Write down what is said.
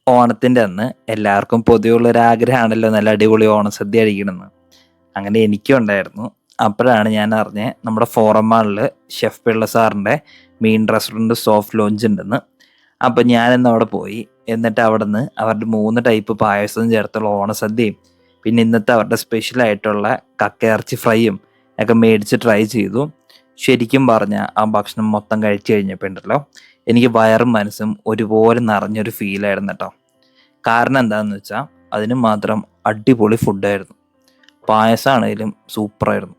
ഓണത്തിൻ്റെ അന്ന് എല്ലാവർക്കും പൊതുവെയുള്ളൊരാഗ്രഹമാണല്ലോ നല്ല അടിപൊളി ഓണസദ്യ കഴിക്കണമെന്ന്. അങ്ങനെ എനിക്കും ഉണ്ടായിരുന്നു. അപ്പോഴാണ് ഞാൻ അറിഞ്ഞത് നമ്മുടെ ഫോറം മാളിൽ ഷെഫ് പിള്ള സാറിൻ്റെ മീൻ റെസ്റ്റോറൻറ്റ് സോഫ്റ്റ് ലോഞ്ച് ഉണ്ടെന്ന്. അപ്പം ഞാനിന്ന് അവിടെ പോയി. എന്നിട്ട് അവിടുന്ന് അവരുടെ 3 ടൈപ്പ് പായസവും ചേർത്തുള്ള ഓണസദ്യയും പിന്നെ ഇന്നത്തെ അവരുടെ സ്പെഷ്യലായിട്ടുള്ള കക്കയിറച്ചി ഫ്രൈയും ഒക്കെ മേടിച്ച് ട്രൈ ചെയ്തു. ശരിക്കും പറഞ്ഞാൽ ആ ഭക്ഷണം മൊത്തം കഴിച്ചു കഴിഞ്ഞപ്പോൾ ഉണ്ടല്ലോ എനിക്ക് വയറും മനസ്സും ഒരുപോലെ നിറഞ്ഞൊരു ഫീലായിരുന്നു കേട്ടോ. കാരണം എന്താണെന്ന് വെച്ചാൽ അതിന് മാത്രം അടിപൊളി ഫുഡായിരുന്നു. പായസമാണേലും സൂപ്പറായിരുന്നു.